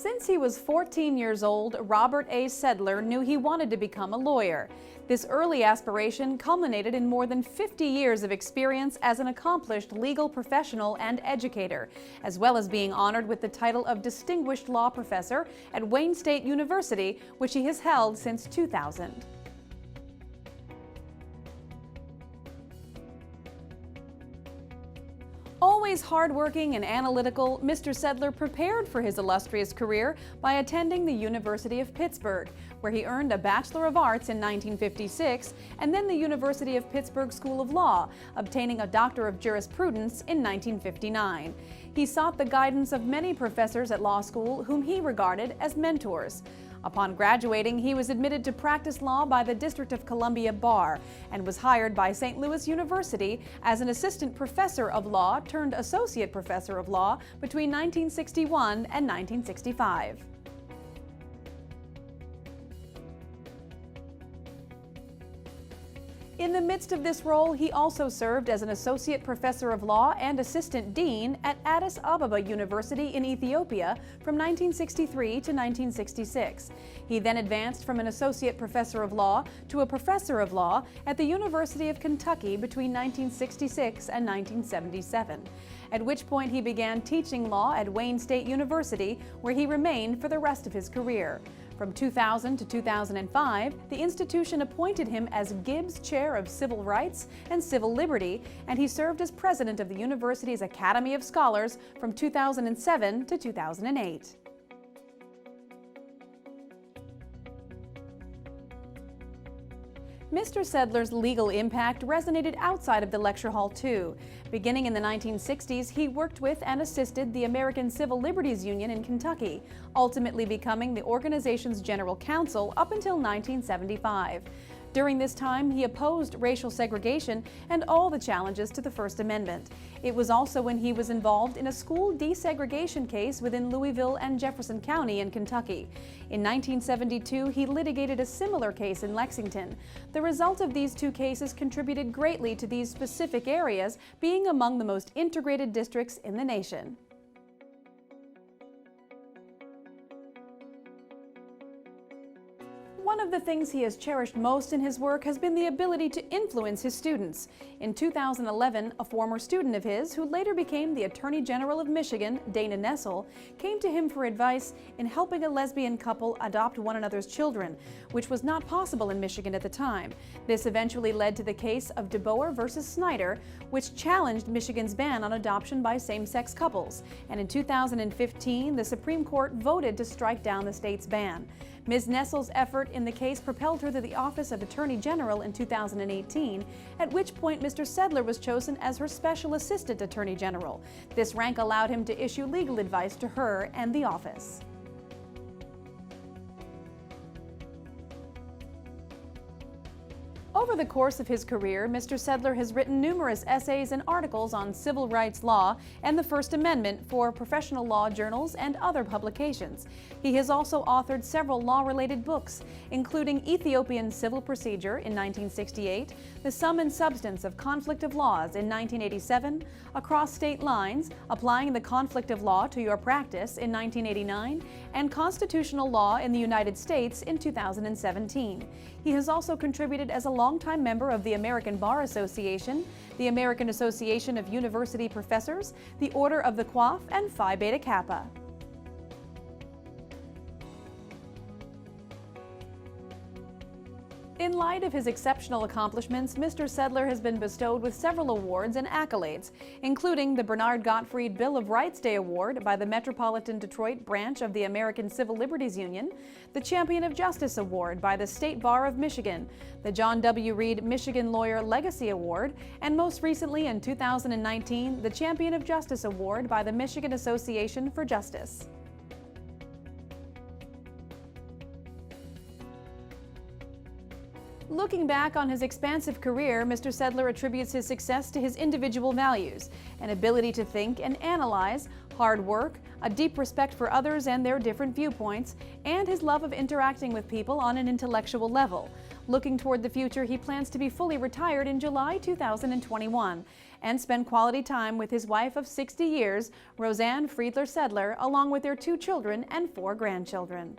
Since he was 14 years old, Robert A. Sedler knew he wanted to become a lawyer. This early aspiration culminated in more than 50 years of experience as an accomplished legal professional and educator, as well as being honored with the title of Distinguished Law Professor at Wayne State University, which he has held since 2000. Always hardworking and analytical, Mr. Sedler prepared for his illustrious career by attending the University of Pittsburgh, where he earned a Bachelor of Arts in 1956, and then the University of Pittsburgh School of Law, obtaining a Doctor of Jurisprudence in 1959. He sought the guidance of many professors at law school whom he regarded as mentors. Upon graduating, he was admitted to practice law by the District of Columbia Bar and was hired by St. Louis University as an assistant professor of law turned associate professor of law between 1961 and 1965. In the midst of this role, he also served as an associate professor of law and assistant dean at Addis Ababa University in Ethiopia from 1963 to 1966. He then advanced from an associate professor of law to a professor of law at the University of Kentucky between 1966 and 1977, at which point he began teaching law at Wayne State University, where he remained for the rest of his career. From 2000 to 2005, the institution appointed him as Gibbs Chair of Civil Rights and Civil Liberty, and he served as president of the university's Academy of Scholars from 2007 to 2008. Mr. Sedler's legal impact resonated outside of the lecture hall too. Beginning in the 1960s, he worked with and assisted the American Civil Liberties Union in Kentucky, ultimately becoming the organization's general counsel up until 1975. During this time, he opposed racial segregation and all the challenges to the First Amendment. It was also when he was involved in a school desegregation case within Louisville and Jefferson County in Kentucky. In 1972, he litigated a similar case in Lexington. The result of these two cases contributed greatly to these specific areas being among the most integrated districts in the nation. One of the things he has cherished most in his work has been the ability to influence his students. In 2011, a former student of his, who later became the Attorney General of Michigan, Dana Nessel, came to him for advice in helping a lesbian couple adopt one another's children, which was not possible in Michigan at the time. This eventually led to the case of DeBoer versus Snyder, which challenged Michigan's ban on adoption by same-sex couples. And in 2015, the Supreme Court voted to strike down the state's ban. Ms. Nessel's effort in the case propelled her to the office of Attorney General in 2018, at which point Mr. Sedler was chosen as her Special Assistant Attorney General. This rank allowed him to issue legal advice to her and the office. Over the course of his career, Mr. Sedler has written numerous essays and articles on civil rights law and the First Amendment for professional law journals and other publications. He has also authored several law-related books, including Ethiopian Civil Procedure in 1968, The Sum and Substance of Conflict of Laws in 1987, Across State Lines, Applying the Conflict of Law to Your Practice in 1989, and Constitutional Law in the United States in 2017. He has also contributed as a longtime member of the American Bar Association, the American Association of University Professors, the Order of the Coif, and Phi Beta Kappa. In light of his exceptional accomplishments, Mr. Sedler has been bestowed with several awards and accolades, including the Bernard Gottfried Bill of Rights Day Award by the Metropolitan Detroit branch of the American Civil Liberties Union, the Champion of Justice Award by the State Bar of Michigan, the John W. Reed Michigan Lawyer Legacy Award, and most recently in 2019, the Champion of Justice Award by the Michigan Association for Justice. Looking back on his expansive career, Mr. Sedler attributes his success to his individual values, an ability to think and analyze, hard work, a deep respect for others and their different viewpoints, and his love of interacting with people on an intellectual level. Looking toward the future, he plans to be fully retired in July 2021 and spend quality time with his wife of 60 years, Roseanne Friedler Sedler, along with their 2 children and 4 grandchildren.